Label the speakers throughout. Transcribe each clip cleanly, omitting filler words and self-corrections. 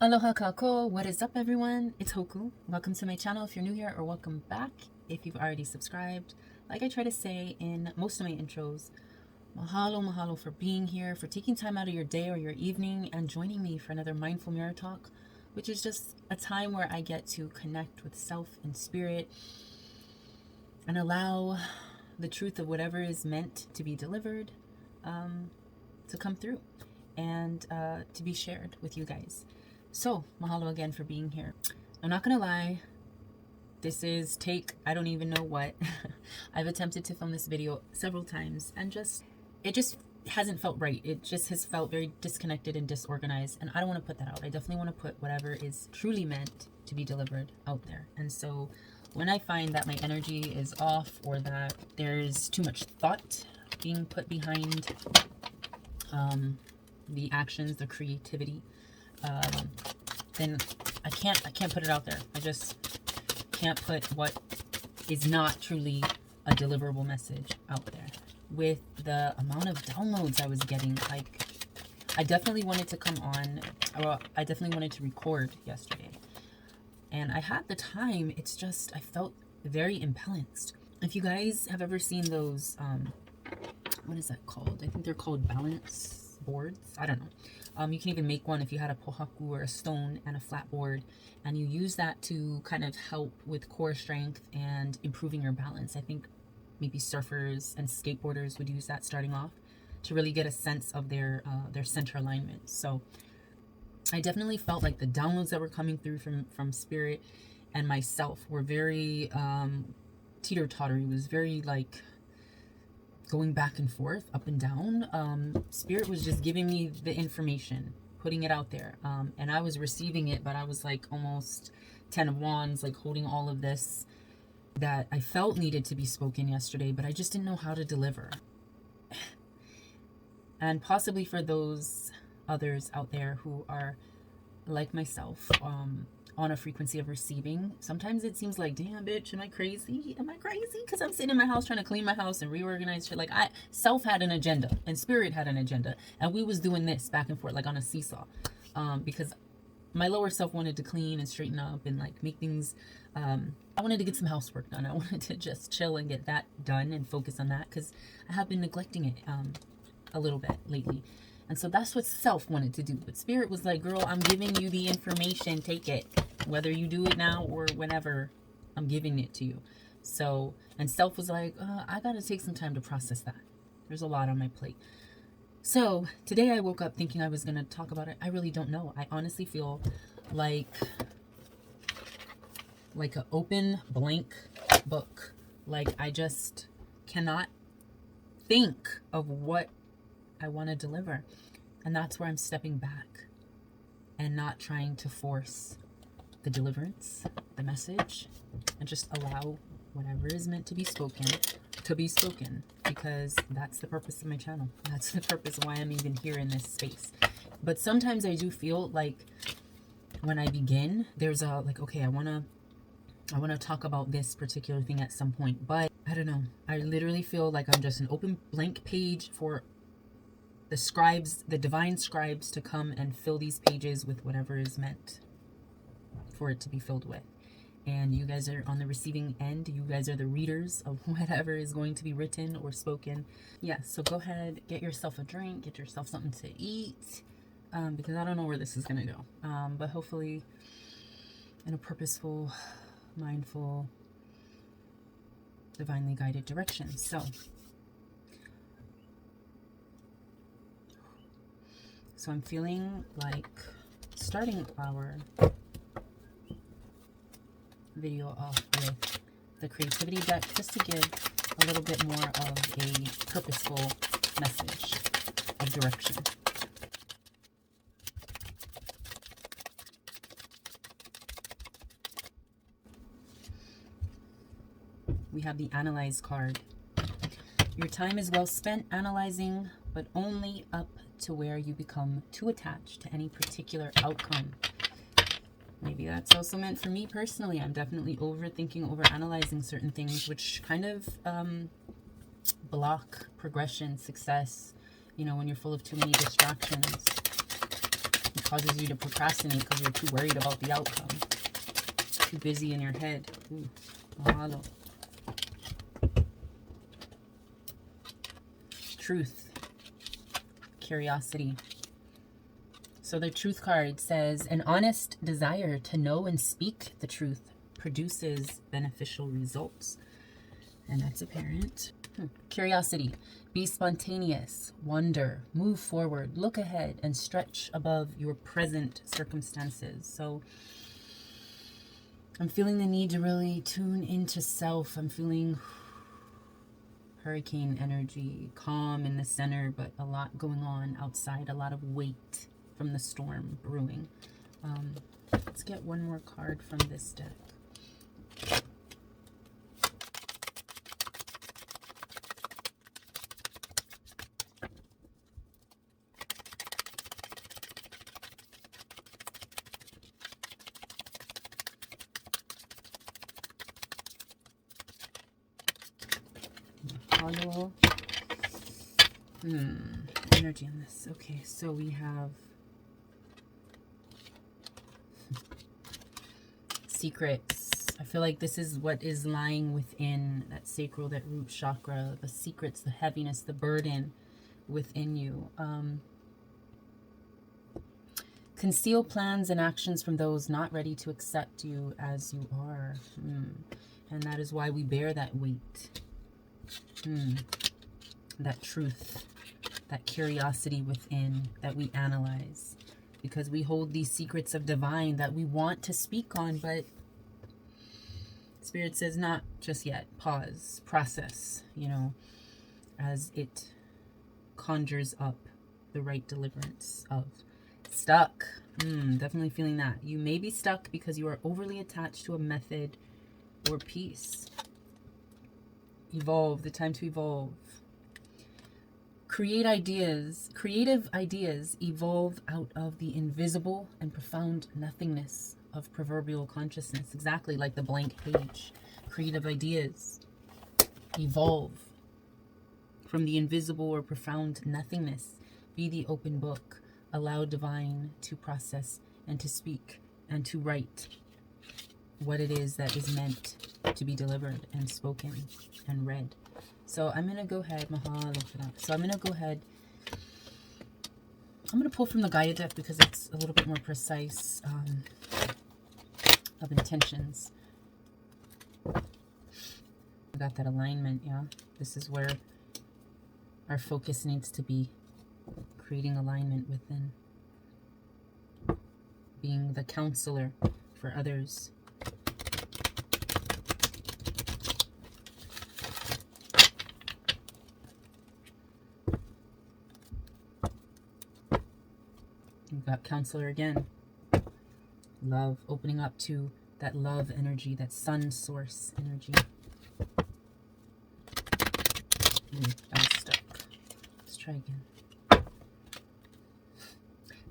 Speaker 1: Aloha kako, what is up everyone? It's Hoku. Welcome to my channel if you're new here, or welcome back if you've already subscribed. Like I try to say in most of my intros, mahalo for being here, for taking time out of your day or your evening and joining me for another Mindful Mirror Talk, which is just a time where I get to connect with self and spirit and allow the truth of whatever is meant to be delivered to come through and to be shared with you guys. So, mahalo again for being here. I'm not gonna lie, this is I don't even know what. I've attempted to film this video several times and it just hasn't felt right. It just has felt very disconnected and disorganized, and I don't want to put that out. I definitely want to put whatever is truly meant to be delivered out there. And so when I find that my energy is off, or that there's too much thought being put behind the actions, the creativity, then I can't put it out there. I just can't put what is not truly a deliverable message out there. With the amount of downloads I was getting, like, I definitely wanted to come on, well, I definitely wanted to record yesterday, and I had the time. It's just I felt very imbalanced. If you guys have ever seen those what is that called? I think they're called balance boards. I don't know. You can even make one if you had a pohaku or a stone and a flat board, and you use that to kind of help with core strength and improving your balance. I think maybe surfers and skateboarders would use that starting off to really get a sense of their center alignment. So I definitely felt like the downloads that were coming through from spirit and myself were very teeter-tottery. It was very like going back and forth, up and down. Spirit was just giving me the information, putting it out there, and I was receiving it, but I was like almost 10 of wands, like holding all of this that I felt needed to be spoken yesterday, but I just didn't know how to deliver. And possibly for those others out there who are like myself, on a frequency of receiving, sometimes it seems like, damn bitch, am I crazy? Because I'm sitting in my house trying to clean my house and reorganize shit. Like, self had an agenda and spirit had an agenda, and we was doing this back and forth like on a seesaw, because my lower self wanted to clean and straighten up and like make things, I wanted to get some housework done. I wanted to just chill and get that done and focus on that, because I have been neglecting it a little bit lately. And so that's what self wanted to do. But spirit was like, girl, I'm giving you the information. Take it. Whether you do it now or whenever, I'm giving it to you. So, and self was like, I got to take some time to process that. There's a lot on my plate. So today I woke up thinking I was going to talk about it. I really don't know. I honestly feel like an open blank book. Like I just cannot think of what I want to deliver. And that's where I'm stepping back and not trying to force the deliverance, the message, and just allow whatever is meant to be spoken, because that's the purpose of my channel. That's the purpose of why I'm even here in this space. But sometimes I do feel like when I begin, there's a like, okay, I want to talk about this particular thing at some point, but I don't know. I literally feel like I'm just an open blank page for the scribes, the divine scribes, to come and fill these pages with whatever is meant for it to be filled with. And you guys are on the receiving end. You guys are the readers of whatever is going to be written or spoken. Yeah, so go ahead, get yourself a drink, get yourself something to eat, because I don't know where this is going to go. But hopefully in a purposeful, mindful, divinely guided direction. So I'm feeling like starting our video off with the creativity deck, just to give a little bit more of a purposeful message of direction. We have the Analyze card. Your time is well spent analyzing, but only up to where you become too attached to any particular outcome. Maybe that's also meant for me personally. I'm definitely overthinking, overanalyzing certain things, which kind of block progression, success. You know, when you're full of too many distractions, Causes you to procrastinate because you're too worried about the outcome. Too busy in your head. Ooh, mahalo. Truth. Curiosity. So the truth card says, an honest desire to know and speak the truth produces beneficial results. And that's apparent. Curiosity. Be spontaneous. Wonder. Move forward. Look ahead and stretch above your present circumstances. So I'm feeling the need to really tune into self. I'm feeling hurricane energy, calm in the center, but a lot going on outside, a lot of weight from the storm brewing. Let's get one more card from this deck. Energy on this. Okay, so we have secrets. I feel like this is what is lying within that sacral, that root chakra, the secrets, the heaviness, the burden within you. Conceal plans and actions from those not ready to accept you as you are. And that is why we bear that weight. That truth, that curiosity within that we analyze. Because we hold these secrets of divine that we want to speak on, but Spirit says not just yet. Pause, process, you know, as it conjures up the right deliverance of stuck. Definitely feeling that. You may be stuck because you are overly attached to a method or piece. Evolve, the time to evolve. Creative ideas evolve out of the invisible and profound nothingness of proverbial consciousness. Exactly like the blank page. Creative ideas evolve from the invisible or profound nothingness. Be the open book. Allow divine to process and to speak and to write what it is that is meant to be delivered and spoken and read. So I'm going to go ahead, mahalo for that. So I'm going to go ahead, I'm going to pull from the Gaia deck because it's a little bit more precise of intentions. I got that alignment, yeah. This is where our focus needs to be, creating alignment within. Being the counselor for others. We've got counselor again. Love, opening up to that love energy, that sun source energy. I was stuck. Let's try again.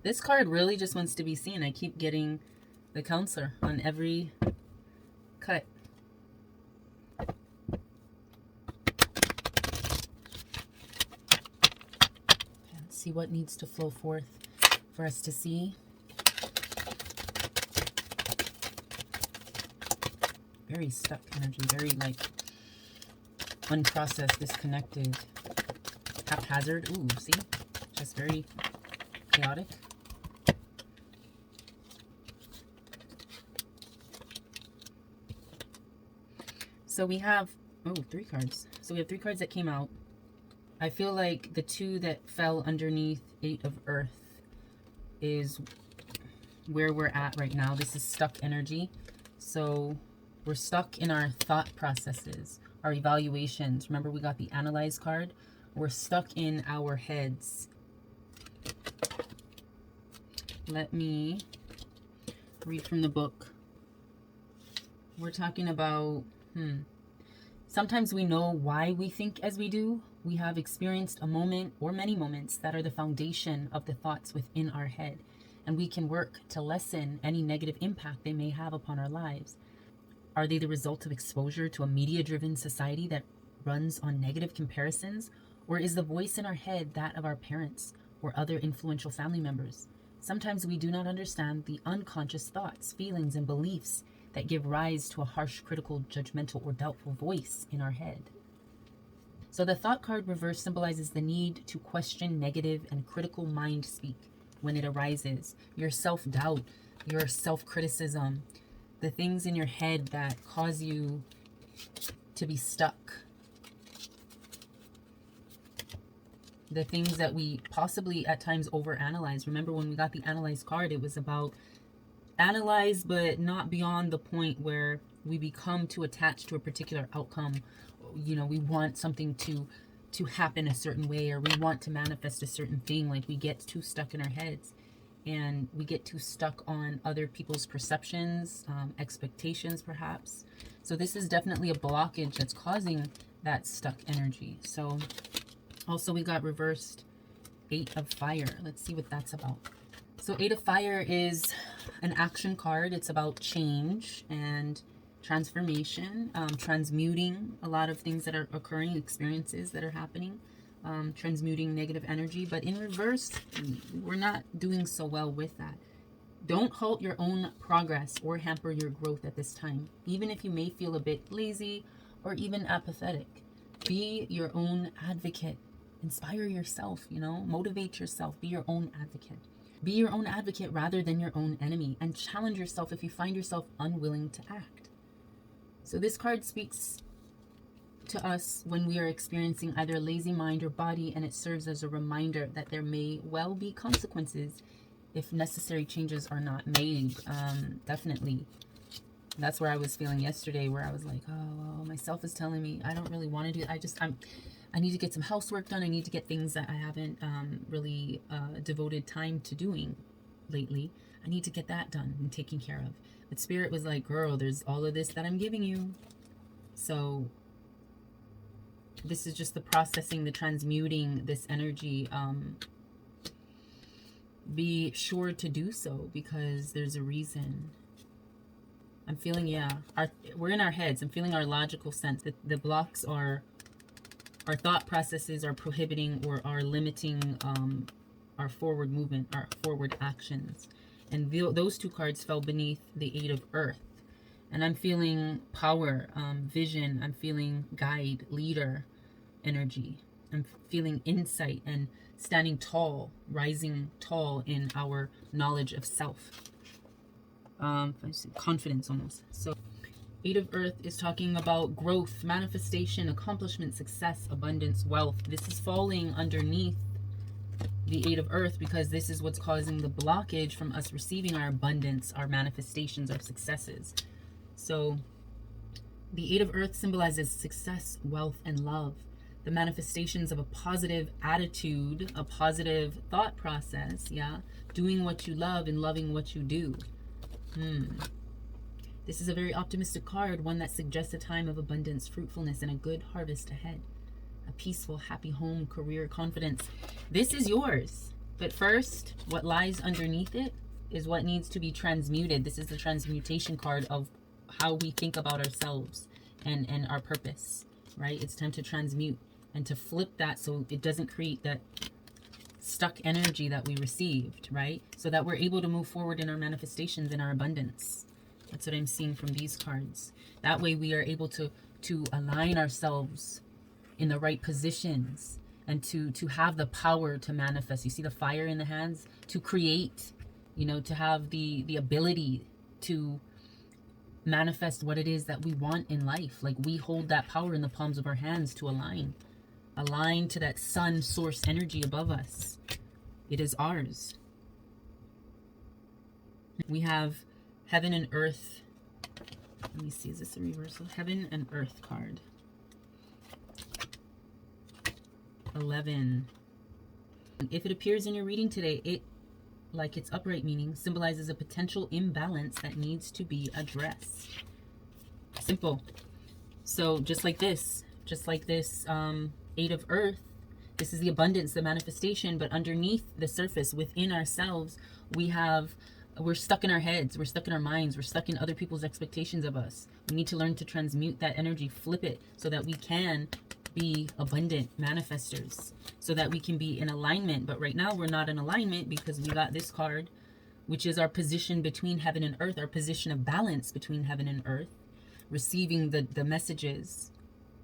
Speaker 1: This card really just wants to be seen. I keep getting the counselor on every cut. Let's see what needs to flow forth for us to see. Very stuck energy, very like unprocessed, disconnected, haphazard. Ooh, see? Just very chaotic. So we have, three cards. So we have three cards that came out. I feel like the two that fell underneath Eight of Earth is where we're at right now. This is stuck energy. So we're stuck in our thought processes, our evaluations. Remember, we got the Analyze card. We're stuck in our heads. Let me read from the book. We're talking about, sometimes we know why we think as we do. We have experienced a moment or many moments that are the foundation of the thoughts within our head, and we can work to lessen any negative impact they may have upon our lives. Are they the result of exposure to a media-driven society that runs on negative comparisons, or is the voice in our head that of our parents or other influential family members? Sometimes we do not understand the unconscious thoughts, feelings, and beliefs that give rise to a harsh, critical, judgmental, or doubtful voice in our head. So the thought card reverse symbolizes the need to question negative and critical mind speak when it arises. Your self-doubt, your self-criticism, the things in your head that cause you to be stuck. The things that we possibly at times overanalyze. Remember when we got the analyze card, it was about analyze, but not beyond the point where we become too attached to a particular outcome. You know, we want something to happen a certain way, or we want to manifest a certain thing. Like we get too stuck in our heads, and we get too stuck on other people's perceptions, expectations perhaps. So this is definitely a blockage that's causing that stuck energy. So also we got reversed 8 of Fire. Let's see what that's about. So 8 of Fire is an action card. It's about change and transformation, transmuting a lot of things that are occurring, experiences that are happening, transmuting negative energy. But in reverse, we're not doing so well with that. Don't halt your own progress or hamper your growth at this time, even if you may feel a bit lazy or even apathetic. Be your own advocate. Inspire yourself, you know, motivate yourself. Be your own advocate. Be your own advocate rather than your own enemy, and challenge yourself if you find yourself unwilling to act. So this card speaks to us when we are experiencing either a lazy mind or body, and it serves as a reminder that there may well be consequences if necessary changes are not made. Definitely. That's where I was feeling yesterday, where I was like, oh, well, myself is telling me I don't really want to do it. I need to get some housework done. I need to get things that I haven't really devoted time to doing lately. I need to get that done and taken care of. But Spirit was like, girl, there's all of this that I'm giving you. So this is just the processing, the transmuting this energy. Be sure to do so, because there's a reason. I'm feeling, yeah, we're in our heads. I'm feeling our logical sense that the blocks are, our thought processes are prohibiting or are limiting our forward movement, our forward actions. And those 2 cards fell beneath the 8 of Earth. And I'm feeling power, vision. I'm feeling guide, leader energy. I'm feeling insight and standing tall, rising tall in our knowledge of self. Confidence almost. So 8 of Earth is talking about growth, manifestation, accomplishment, success, abundance, wealth. This is falling underneath the 8 of Earth because this is what's causing the blockage from us receiving our abundance, our manifestations, our successes. So the 8 of Earth symbolizes success, wealth, and love. The manifestations of a positive attitude, a positive thought process, yeah? Doing what you love and loving what you do. This is a very optimistic card, one that suggests a time of abundance, fruitfulness, and a good harvest ahead. A peaceful, happy home, career, confidence. This is yours. But first, what lies underneath it is what needs to be transmuted. This is the transmutation card of how we think about ourselves and our purpose, right? It's time to transmute and to flip that so it doesn't create that stuck energy that we received, right? So that we're able to move forward in our manifestations and our abundance. That's what I'm seeing from these cards. That way we are able to align ourselves in the right positions and to have the power to manifest. You see the fire in the hands? To create, you know, to have the ability to manifest what it is that we want in life. Like we hold that power in the palms of our hands to align to that sun source energy above us. It is ours. We have Heaven and Earth. Let me see, is this a reversal? Heaven and Earth card. 11. If it appears in your reading today, it, like its upright meaning, symbolizes a potential imbalance that needs to be addressed. Simple. So just like this 8 of Earth, this is the abundance, the manifestation, but underneath the surface, within ourselves, we're stuck in our heads, we're stuck in our minds, we're stuck in other people's expectations of us. We need to learn to transmute that energy, flip it, so that we can be abundant manifestors so that we can be in alignment. But right now we're not in alignment because we got this card, which is our position between heaven and earth, our position of balance between heaven and earth, receiving the messages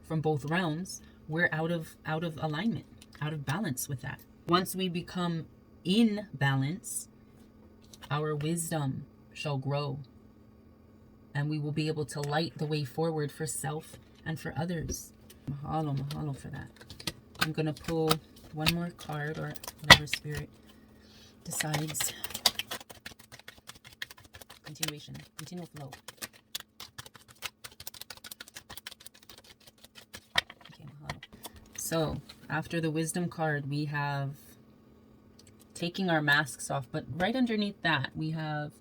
Speaker 1: from both realms. We're out of alignment, out of balance with that. Once we become in balance, our wisdom shall grow, and we will be able to light the way forward for self and for others. Mahalo, mahalo for that. I'm going to pull one more card, or whatever spirit decides. Continuation, continual flow. Okay, mahalo. So, after the wisdom card, we have taking our masks off, but right underneath that, we have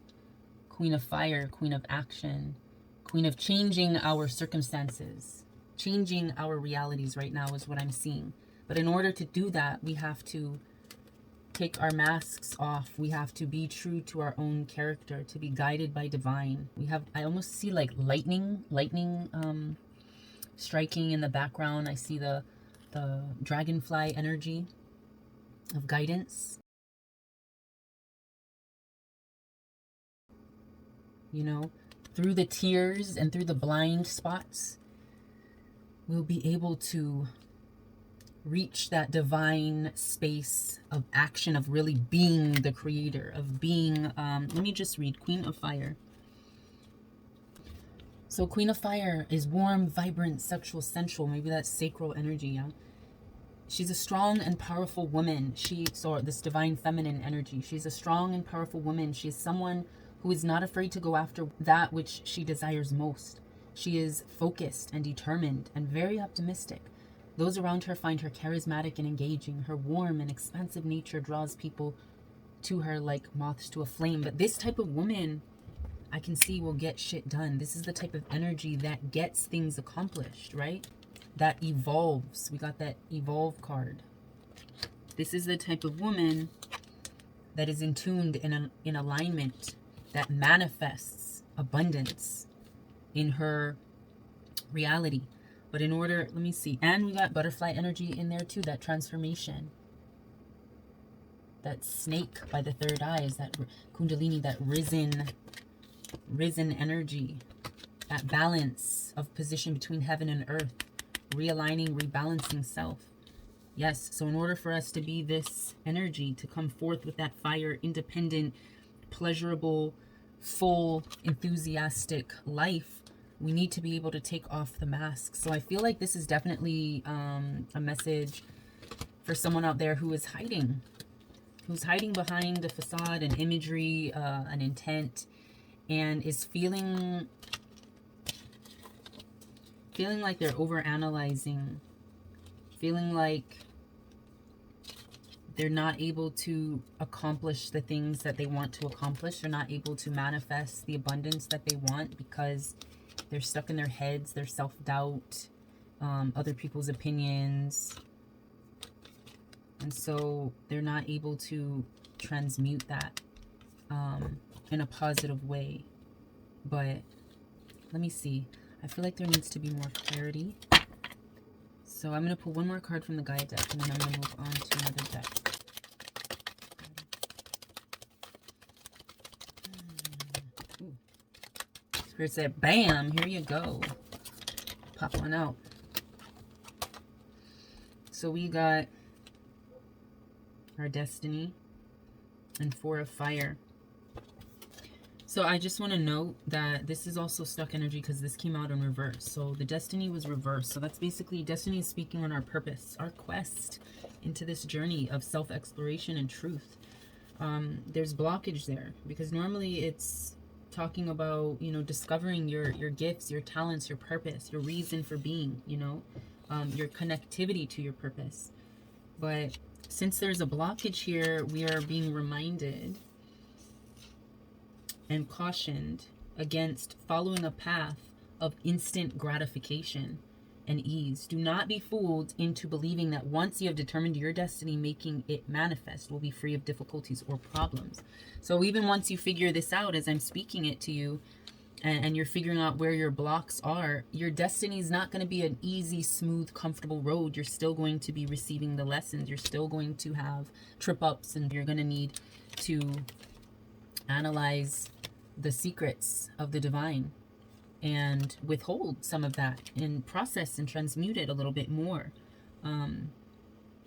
Speaker 1: Queen of Fire, Queen of Action, Queen of changing our circumstances, changing our realities right now is what I'm seeing. But in order to do that, we have to take our masks off. We have to be true to our own character, to be guided by divine. I almost see like lightning striking in the background. I see the dragonfly energy of guidance. You know, through the tears and through the blind spots, we'll be able to reach that divine space of action, of really being the creator, of being, let me just read Queen of Fire. So Queen of Fire is warm, vibrant, sexual, sensual. Maybe that's sacral energy, yeah? She's a strong and powerful woman. So this divine feminine energy. She's a strong and powerful woman. She is someone who is not afraid to go after that which she desires most. She is focused and determined and very optimistic. Those around her find her charismatic and engaging. Her warm and expansive nature draws people to her like moths to a flame. But this type of woman, I can see, will get shit done. This is the type of energy that gets things accomplished, right? That evolves. We got that evolve card. This is the type of woman that is in tuned in alignment, that manifests abundance in her reality. But in order, let me see, and we got butterfly energy in there too, that transformation. That snake by the third eye is that kundalini, that risen energy, that balance of position between heaven and earth, realigning, rebalancing self. Yes, so in order for us to be this energy, to come forth with that fire, independent, pleasurable, full, enthusiastic life, we need to be able to take off the mask. So I feel like this is definitely a message for someone out there who is hiding, who's hiding behind a facade, an imagery, an intent, and is feeling like they're overanalyzing, feeling like they're not able to accomplish the things that they want to accomplish. They're not able to manifest the abundance that they want because they're stuck in their heads, their self-doubt, other people's opinions. And so they're not able to transmute that in a positive way. But let me see. I feel like there needs to be more clarity. So I'm going to pull one more card from the Gaia deck, and then I'm going to move on to another deck. Spirit said, bam, here you go. Pop one out. So we got our destiny and Four of Fire. So I just want to note that this is also stuck energy because this came out in reverse. So the destiny was reversed. So that's basically, destiny is speaking on our purpose, our quest into this journey of self-exploration and truth. There's blockage there because normally it's talking about, you know, discovering your gifts, your talents, your purpose, your reason for being, you know, your connectivity to your purpose. But since there's a blockage here, we are being reminded and cautioned against following a path of instant gratification and ease. Do not be fooled into believing that once you have determined your destiny, making it manifest will be free of difficulties or problems. So even once you figure this out, as I'm speaking it to you, and you're figuring out where your blocks are, your destiny is not going to be an easy, smooth, comfortable road. You're still going to be receiving the lessons. You're still going to have trip ups, and you're going to need to analyze the secrets of the divine and withhold some of that and process and transmute it a little bit more.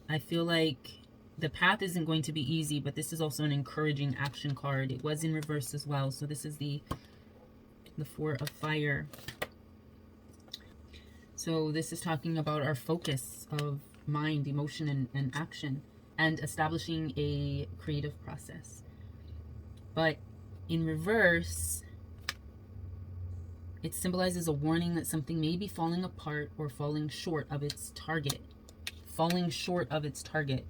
Speaker 1: I feel like the path isn't going to be easy, but this is also an encouraging action card. It was in reverse as well. So this is the Four of Fire. So this is talking about our focus of mind, emotion, and action, and establishing a creative process. But in reverse, it symbolizes a warning that something may be falling apart or falling short of its target. Falling short of its target.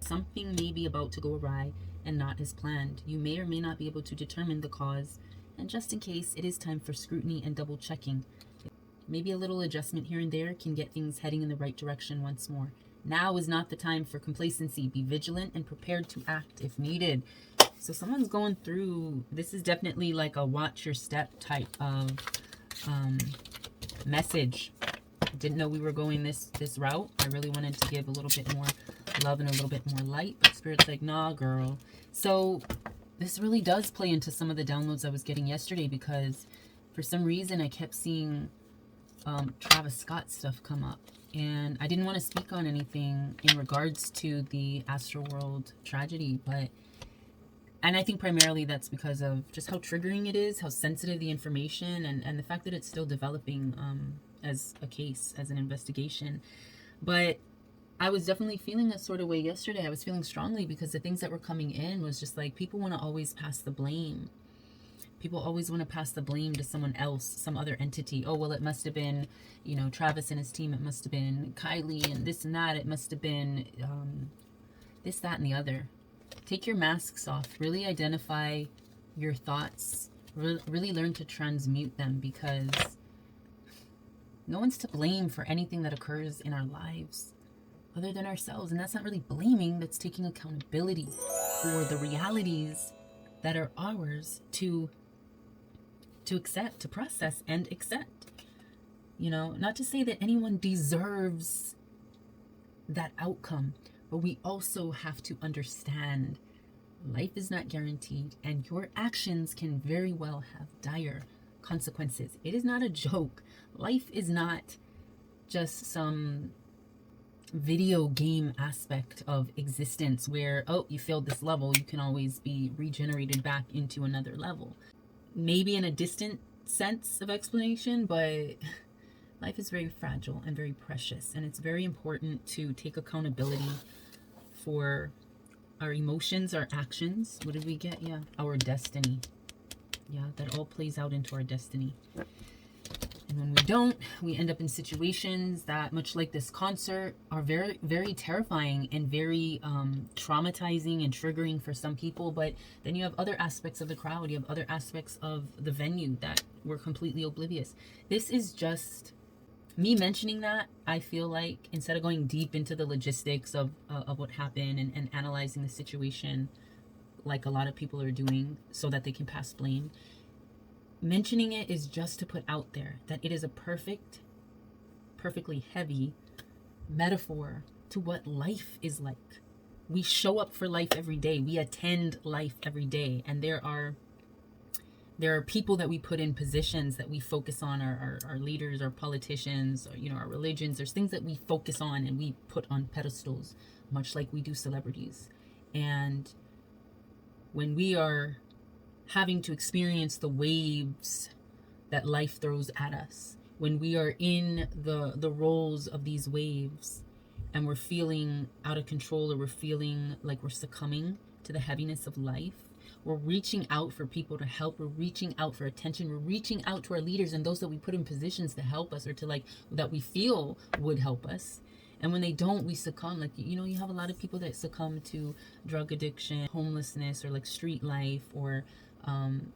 Speaker 1: Something may be about to go awry and not as planned. You may or may not be able to determine the cause, and just in case, it is time for scrutiny and double checking. Maybe a little adjustment here and there can get things heading in the right direction once more. Now is not the time for complacency. Be vigilant and prepared to act if needed. So someone's going through, this is definitely like a watch your step type of message. Didn't know we were going this route. I really wanted to give a little bit more love and a little bit more light, but Spirit's like, nah, girl. So this really does play into some of the downloads I was getting yesterday, because for some reason I kept seeing Travis Scott stuff come up, and I didn't want to speak on anything in regards to the Astroworld tragedy, and I think primarily that's because of just how triggering it is, how sensitive the information, and the fact that it's still developing as a case, as an investigation. But I was definitely feeling that sort of way yesterday. I was feeling strongly because the things that were coming in was just like, people want to always pass the blame. People always want to pass the blame to someone else, some other entity. Oh, well, it must have been, Travis and his team. It must have been Kylie and this and that. It must have been this, that, and the other. Take your masks off. Really identify your thoughts. Really learn to transmute them, because no one's to blame for anything that occurs in our lives other than ourselves. And that's not really blaming. That's taking accountability for the realities that are ours to accept, to process and accept. Not to say that anyone deserves that outcome, but we also have to understand life is not guaranteed, and your actions can very well have dire consequences. It is not a joke. Life is not just some video game aspect of existence where, oh, you failed this level, you can always be regenerated back into another level. Maybe in a distant sense of explanation, but life is very fragile and very precious, and it's very important to take accountability for our emotions, our actions. What did we get? Yeah, our destiny. Yeah, that all plays out into our destiny. And when we don't, we end up in situations that, much like this concert, are very, very terrifying and very traumatizing and triggering for some people. But then you have other aspects of the crowd. You have other aspects of the venue that were completely oblivious. This is just me mentioning that. I feel like instead of going deep into the logistics of what happened and analyzing the situation like a lot of people are doing so that they can pass blame, mentioning it is just to put out there that it is a perfectly heavy metaphor to what life is like. We show up for life every day. We attend life every day. And there are people that we put in positions that we focus on, our leaders, our politicians, or, our religions. There's things that we focus on and we put on pedestals, much like we do celebrities. And when we are having to experience the waves that life throws at us, when we are in the roles of these waves and we're feeling out of control, or we're feeling like we're succumbing to the heaviness of life, we're reaching out for people to help. We're reaching out for attention. We're reaching out to our leaders and those that we put in positions to help us, or to that we feel would help us. And when they don't, we succumb. You have a lot of people that succumb to drug addiction, homelessness, or street life, or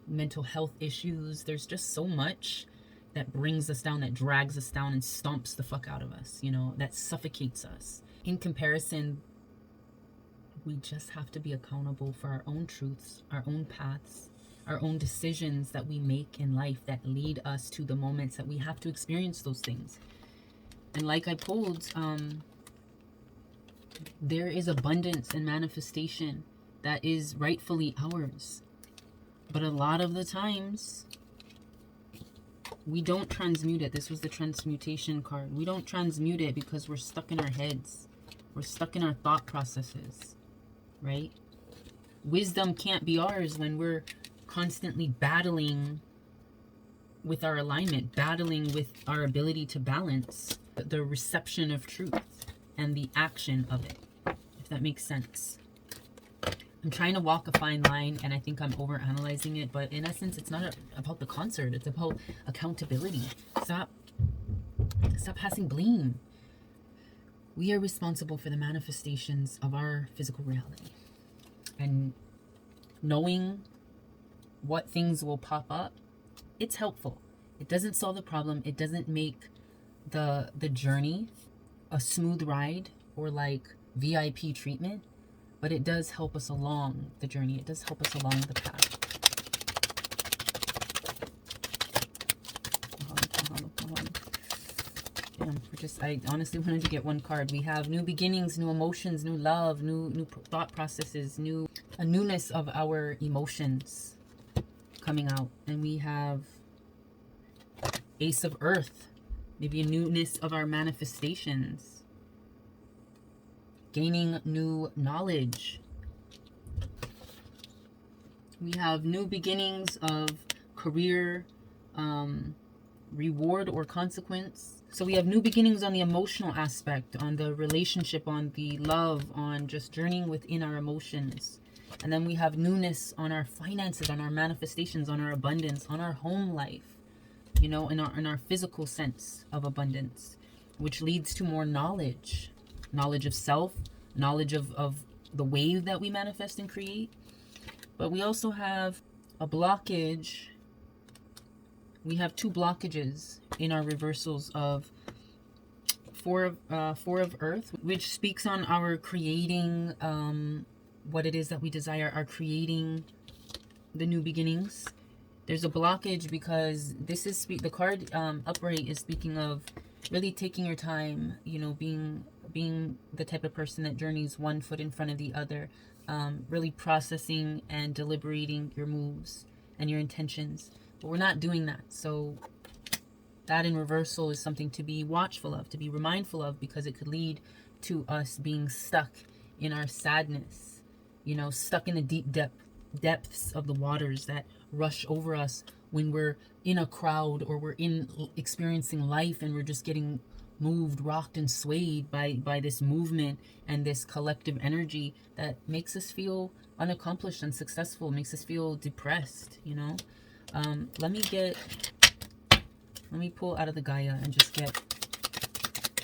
Speaker 1: mental health issues. There's just so much that brings us down, that drags us down and stomps the fuck out of us, that suffocates us. In comparison, we just have to be accountable for our own truths, our own paths, our own decisions that we make in life that lead us to the moments that we have to experience those things. And like I pulled, there is abundance and manifestation that is rightfully ours. But a lot of the times, we don't transmute it. This was the transmutation card. We don't transmute it because we're stuck in our heads. We're stuck in our thought processes, right? Wisdom can't be ours when we're constantly battling with our alignment, battling with our ability to balance the reception of truth and the action of it, if that makes sense. I'm trying to walk a fine line, and I think I'm overanalyzing it, but in essence, it's not about the concert. It's about accountability. Stop passing blame. We are responsible for the manifestations of our physical reality. And knowing what things will pop up, it's helpful. It doesn't solve the problem. It doesn't make the journey a smooth ride or like VIP treatment, but it does help us along the journey. It does help us along the path. I honestly wanted to get one card. We have new beginnings, new emotions, new love, new thought processes, a newness of our emotions coming out. And we have Ace of Earth, maybe a newness of our manifestations, gaining new knowledge. We have new beginnings of career, reward or consequence. So we have new beginnings on the emotional aspect, on the relationship, on the love, on just journeying within our emotions. And then we have newness on our finances, on our manifestations, on our abundance, on our home life, you know, in our physical sense of abundance, which leads to more knowledge of self, knowledge of the wave that we manifest and create. But we also have a blockage. We have two blockages in our reversals of Four of Earth, which speaks on our creating what it is that we desire, our creating the new beginnings. There's a blockage because this is the card upright is speaking of really taking your time, you know, being the type of person that journeys one foot in front of the other, really processing and deliberating your moves and your intentions. But we're not doing that. So that in reversal is something to be watchful of, to be mindful of, because it could lead to us being stuck in our sadness, you know, stuck in the deep depths of the waters that rush over us when we're in a crowd or we're experiencing life, and we're just getting moved, rocked, and swayed by this movement and this collective energy that makes us feel unaccomplished, unsuccessful, makes us feel depressed, you know. Let me pull out of the Gaia and just get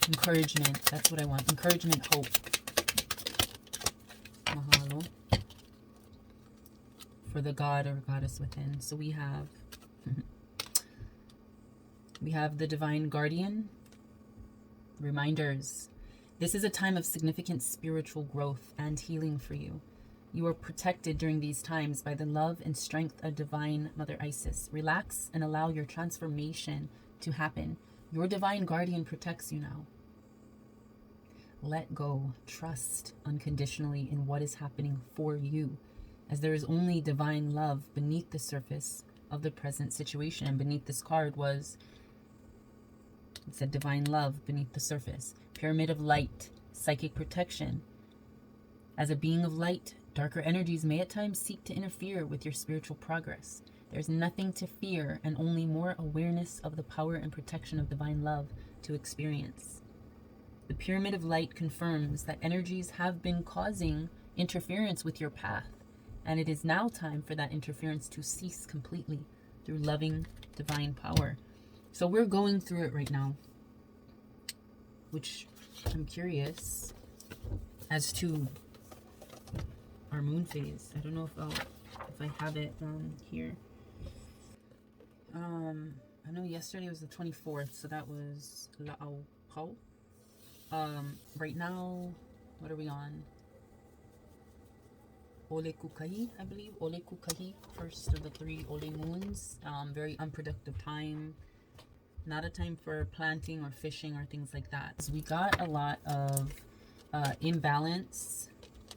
Speaker 1: encouragement. That's what I want. Encouragement, hope. Mahalo. For the God or goddess within. So we have the Divine Guardian. Reminders. This is a time of significant spiritual growth and healing for you. You are protected during these times by the love and strength of Divine Mother Isis. Relax and allow your transformation to happen. Your Divine Guardian protects you now. Let go. Trust unconditionally in what is happening for you, as there is only divine love beneath the surface of the present situation. And beneath this card it said divine love beneath the surface. Pyramid of light, psychic protection. As a being of light, darker energies may at times seek to interfere with your spiritual progress. There's nothing to fear and only more awareness of the power and protection of divine love to experience. The Pyramid of Light confirms that energies have been causing interference with your path, and it is now time for that interference to cease completely through loving divine power. So we're going through it right now, which I'm curious as to our moon phase. I don't know if I have it here. I know yesterday was the 24th, so that was La'au Pau. Right now, what are we on? Ole Kukahi, I believe. Ole Kukahi, first of the 3 Ole moons. Very unproductive time. Not a time for planting or fishing or things like that. So we got a lot of imbalance.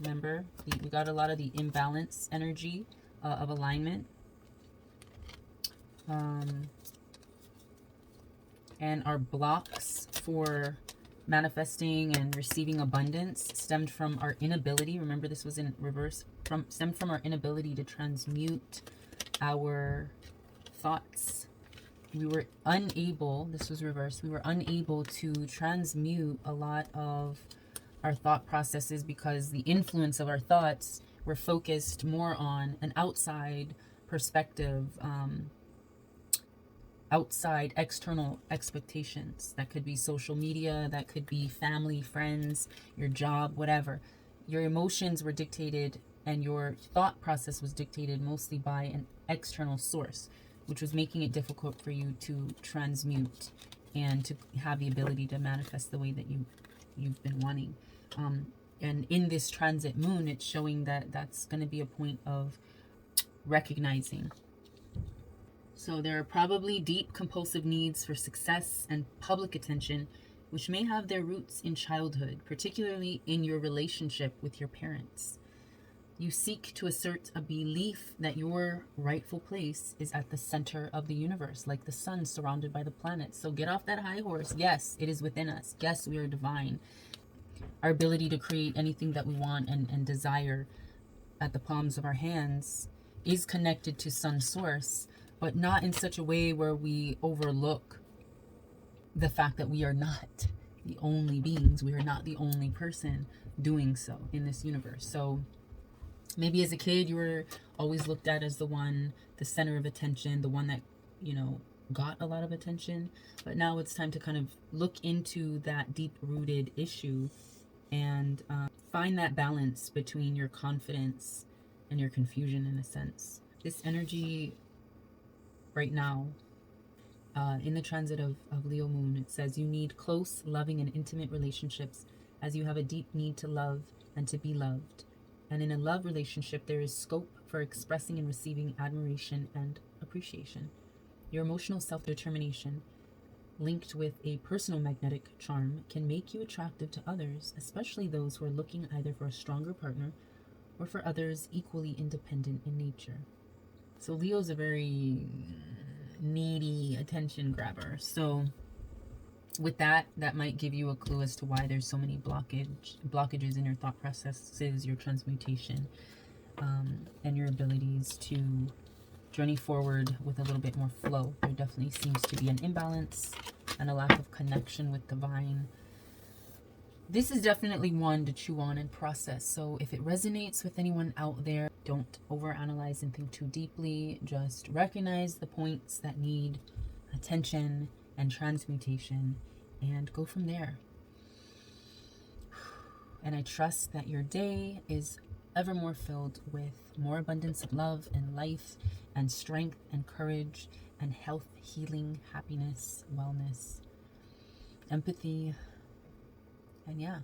Speaker 1: Remember, we got a lot of the imbalance energy of alignment. And our blocks for manifesting and receiving abundance stemmed from our inability. Remember, this was in reverse. Stemmed from our inability to transmute our thoughts. We were unable, this was reversed, we were unable to transmute a lot of our thought processes because the influence of our thoughts were focused more on an outside perspective, outside external expectations. That could be social media, that could be family, friends, your job, whatever. Your emotions were dictated and your thought process was dictated mostly by an external source, which was making it difficult for you to transmute and to have the ability to manifest the way that you've been wanting. And in this transit moon, it's showing that that's going to be a point of recognizing. So there are probably deep compulsive needs for success and public attention, which may have their roots in childhood, particularly in your relationship with your parents. You seek to assert a belief that your rightful place is at the center of the universe, like the sun surrounded by the planets. So get off that high horse. Yes, it is within us. Yes, we are divine. Our ability to create anything that we want and desire at the palms of our hands is connected to sun source, but not in such a way where we overlook the fact that we are not the only beings. We are not the only person doing so in this universe. So maybe as a kid, you were always looked at as the center of attention, the one that, got a lot of attention. But now it's time to kind of look into that deep-rooted issue and find that balance between your confidence and your confusion, in a sense. This energy right now, in the transit of Leo moon, it says you need close, loving, and intimate relationships as you have a deep need to love and to be loved. And in a love relationship, there is scope for expressing and receiving admiration and appreciation. Your emotional self-determination, linked with a personal magnetic charm, can make you attractive to others, especially those who are looking either for a stronger partner or for others equally independent in nature. So Leo's a very needy attention grabber. So with that might give you a clue as to why there's so many blockages in your thought processes, your transmutation, and your abilities to journey forward with a little bit more flow. There definitely seems to be an imbalance and a lack of connection with divine. This is definitely one to chew on and process. So if it resonates with anyone out there, don't overanalyze and think too deeply. Just recognize the points that need attention and transmutation and go from there. And I trust that your day is ever more filled with more abundance of love and life and strength and courage and health, healing, happiness, wellness, empathy. And yeah,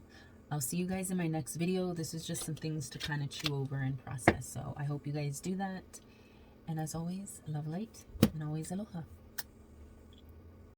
Speaker 1: I'll see you guys in my next video. This is just some things to kind of chew over and process. So I hope you guys do that. And as always, love, light, and always aloha.